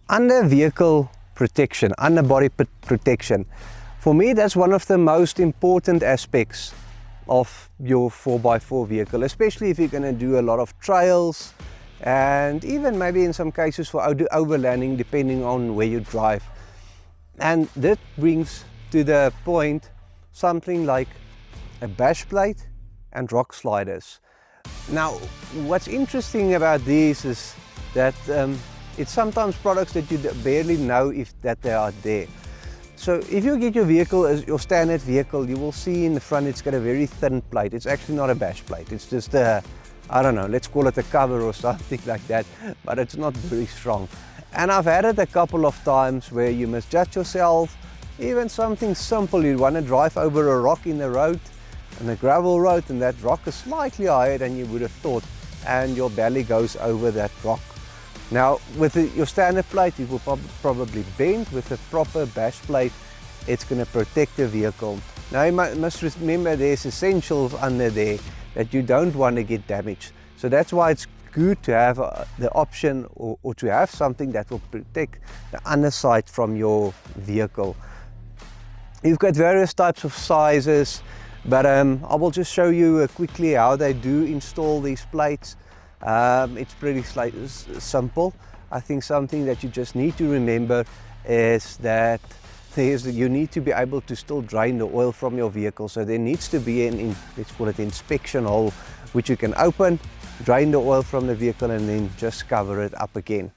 Under vehicle protection, under body protection, for me that's one of the most important aspects of your 4x4 vehicle, especially if you're going to do a lot of trails and even maybe in some cases for overlanding, depending on where you drive. And that brings to the point something like a bash plate and rock sliders. Now what's interesting about these is that it's sometimes products that you barely know that they are there. So if you get your vehicle as your standard vehicle, you will see in the front it's got a very thin plate. It's actually not a bash plate, it's just a, I don't know, let's call it a cover or something like that, but it's not very strong. And I've had it a couple of times where you misjudge yourself, even something simple. You want to drive over a rock in the road, on a gravel road, and that rock is slightly higher than you would have thought, and your belly goes over that rock. Now with your standard plate, you will probably bend. With a proper bash plate, it's going to protect the vehicle. Now you must remember there's essentials under there that you don't want to get damaged. So that's why it's good to have the option or to have something that will protect the underside from your vehicle. You've got various types of sizes, but I will just show you quickly how they do install these plates. It's pretty simple. I think something that you just need to remember is that you need to be able to still drain the oil from your vehicle. So there needs to be let's call it inspection hole, which you can open, drain the oil from the vehicle, and then just cover it up again.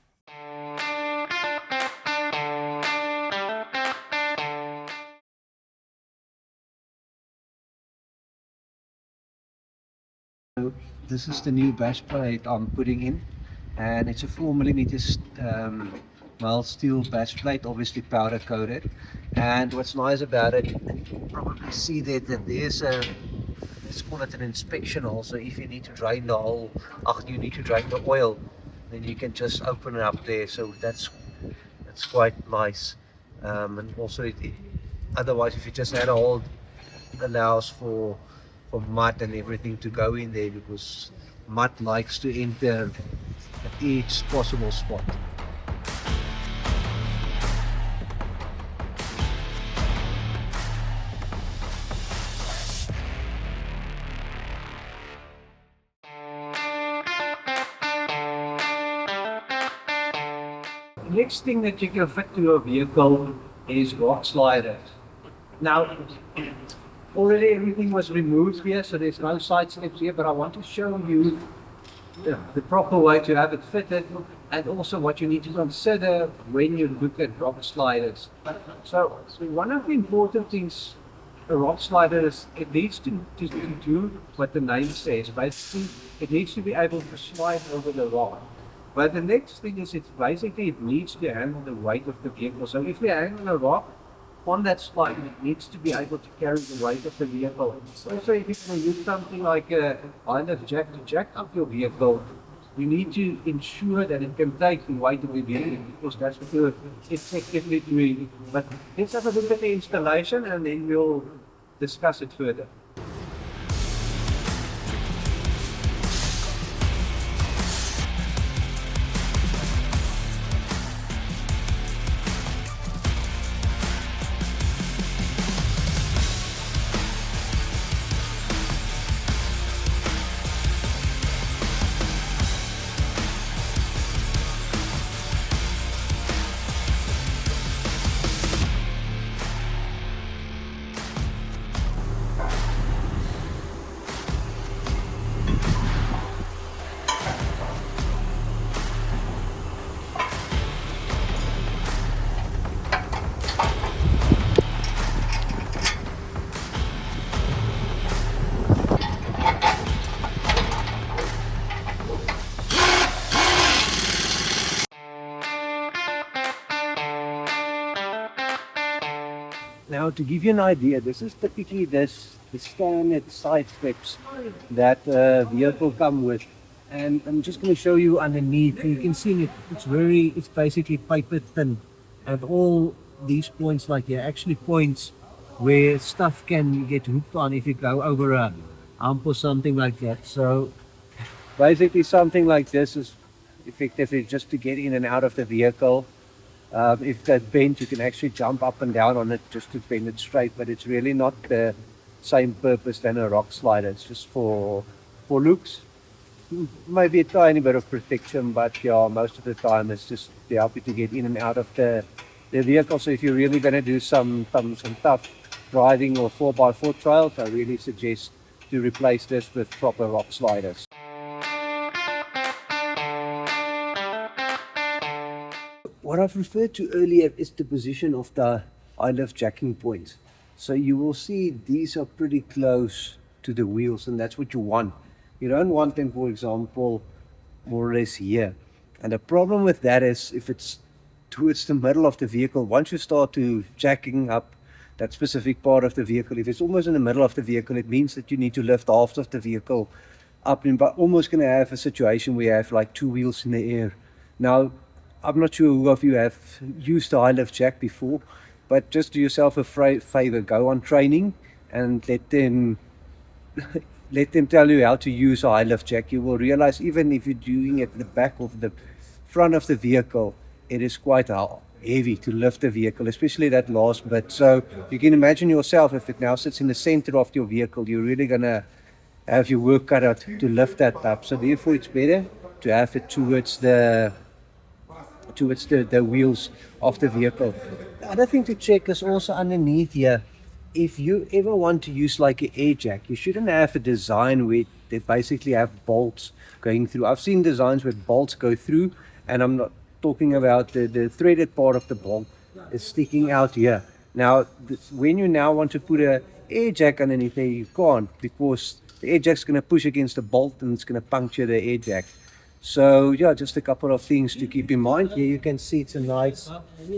This is the new bash plate I'm putting in, and it's a 4mm mild steel bash plate, obviously powder coated. And what's nice about it, you probably see that there's a, let's call it an inspection hole. So if you need to drain the hole, you need to drain the oil, then you can just open it up there. So that's quite nice. And also otherwise, if you just had a hole, it allows for mud and everything to go in there, because mud likes to enter at each possible spot. The next thing that you can fit to your vehicle is rock sliders. Now, already everything was removed here, so there's no side steps here, but I want to show you the proper way to have it fitted, and also what you need to consider when you look at rock sliders. So one of the important things a rock slider is, it needs to do what the name says. Basically, it needs to be able to slide over the rock. But the next thing is, it needs to handle the weight of the vehicle. So if you're hanging on a rock, on that slide, it needs to be able to carry the weight of the vehicle. Also, if you're going to use something like a binder jack to jack up your vehicle, you need to ensure that it can take the weight of the vehicle, because that's what you're effectively doing. But let's have a look at the installation, and then we'll discuss it further. Now, to give you an idea, this is typically the standard side steps that vehicle come with. And I'm just going to show you underneath. You can see it's basically paper thin. And all these points like here, actually points where stuff can get hooked on if you go over a hump or something like that. So basically something like this is effectively just to get in and out of the vehicle. If that bent, you can actually jump up and down on it just to bend it straight, but it's really not the same purpose than a rock slider. It's just for looks. Maybe a tiny bit of protection, but yeah, most of the time it's just to help you to get in and out of the vehicle. So if you're really going to do some tough driving or 4x4 trails, I really suggest to replace this with proper rock sliders. What I've referred to earlier is the position of the high lift jacking points. So you will see these are pretty close to the wheels, and that's what you want. You don't want them, for example, more or less here. And the problem with that is if it's towards the middle of the vehicle, once you start to jacking up that specific part of the vehicle, if it's almost in the middle of the vehicle, it means that you need to lift half of the vehicle up, and but almost going to have a situation where you have like two wheels in the air. Now, I'm not sure who of you have used a high lift jack before, but just do yourself a favor, go on training and let them tell you how to use a high lift jack. You will realize even if you're doing it at the back of the front of the vehicle, it is quite heavy to lift the vehicle, especially that last bit. So you can imagine yourself, if it now sits in the center of your vehicle, you're really gonna have your work cut out to lift that up. So therefore it's better to have it towards the wheels of the vehicle. The other thing to check is also underneath here. If you ever want to use like an air jack, you shouldn't have a design where they basically have bolts going through. I've seen designs where bolts go through, and I'm not talking about the threaded part of the bolt is sticking out here. Now, when you now want to put a air jack underneath there, you can't, because the air jack's going to push against the bolt and it's going to puncture the air jack. So yeah, just a couple of things to keep in mind. Here you can see it's a nice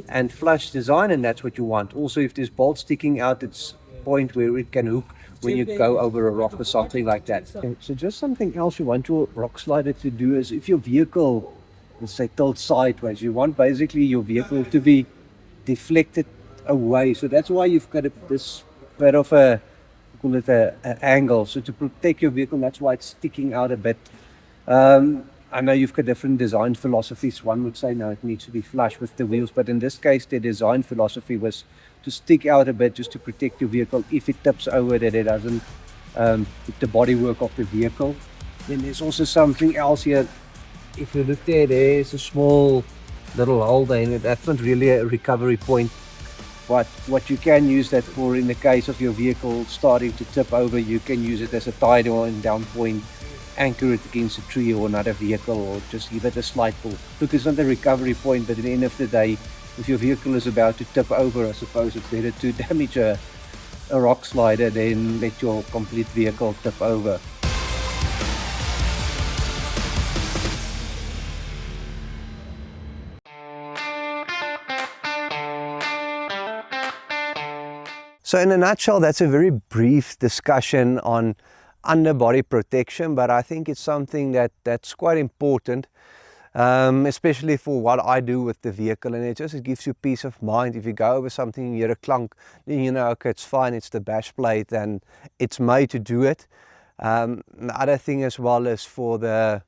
and flush design, and that's what you want. Also, if there's bolts sticking out, it's a point where it can hook when you go over a rock or something like that. So just something else you want your rock slider to do is, if your vehicle, let's say, tilts sideways, you want basically your vehicle to be deflected away. So that's why you've got this bit of call it a angle. So to protect your vehicle, that's why it's sticking out a bit. I know you've got different design philosophies. One would say, no, it needs to be flush with the wheels. But in this case, the design philosophy was to stick out a bit just to protect your vehicle. If it tips over, that it doesn't hit the bodywork of the vehicle. Then there's also something else here. If you look there, there's a small little hole there in it. That's not really a recovery point. But what you can use that for, in the case of your vehicle starting to tip over, you can use it as a tie down point. Anchor it against a tree or another vehicle, or just give it a slide pull. Look, it's not a recovery point, but at the end of the day, if your vehicle is about to tip over, I suppose it's better to damage a rock slider than let your complete vehicle tip over. So in a nutshell, that's a very brief discussion on underbody protection, but I think it's something that's quite important, especially for what I do with the vehicle, and it gives you peace of mind. If you go over something and you hear a clunk, then you know, okay, it's fine, it's the bash plate and it's made to do it. The other thing as well is for the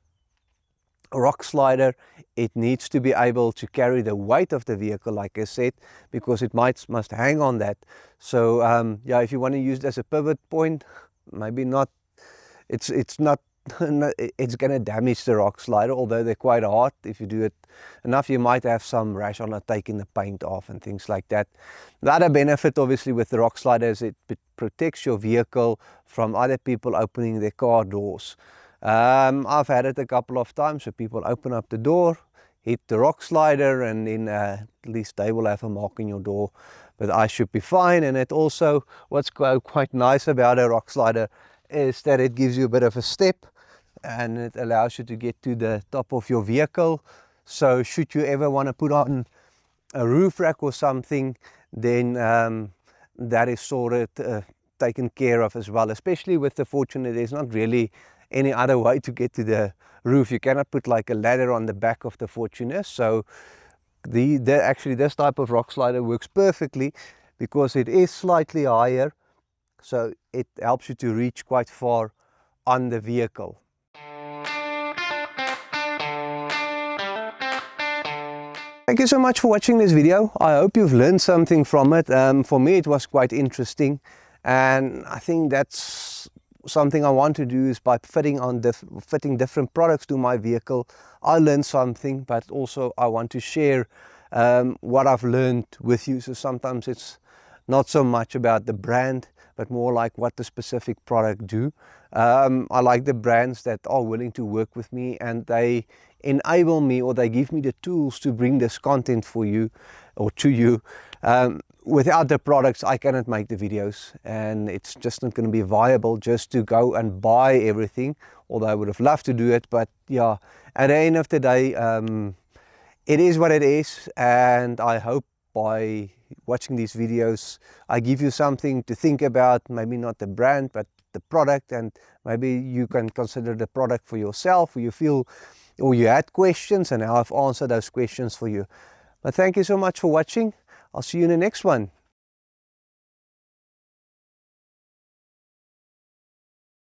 rock slider, it needs to be able to carry the weight of the vehicle, like I said, because it must hang on that. So yeah, if you want to use it as a pivot point, maybe not. It's not it's going to damage the rock slider, although they're quite hard. If you do it enough, you might have some rash on it, taking the paint off and things like that. The other benefit obviously with the rock slider is it protects your vehicle from other people opening their car doors. I've had it a couple of times where people open up the door, hit the rock slider, and then at least they will have a mark in your door, but I should be fine. And it also, what's quite nice about a rock slider is that it gives you a bit of a step, and it allows you to get to the top of your vehicle. So should you ever want to put on a roof rack or something, then that is sort of taken care of as well, especially with the Fortuner. There's not really any other way to get to the roof. You cannot put like a ladder on the back of the Fortuner. So actually this type of rock slider works perfectly because it is slightly higher, so it helps you to reach quite far on the vehicle. Thank you so much for watching this video. I hope you've learned something from it. For me it was quite interesting, and I think that's something I want to do, is by fitting different products to my vehicle. I learned something, but also I want to share what I've learned with you. So sometimes it's not so much about the brand, but more like what the specific product do. I like the brands that are willing to work with me, and they enable me, or they give me the tools to bring this content for you or to you. Without the products I cannot make the videos, and it's just not going to be viable just to go and buy everything, although I would have loved to do it. But yeah, at the end of the day, it is what it is, and I hope by watching these videos I give you something to think about. Maybe not the brand, but the product, and maybe you can consider the product for yourself, or you feel, or you had questions, and I've answered those questions for you. But thank you so much for watching. I'll see you in the next one.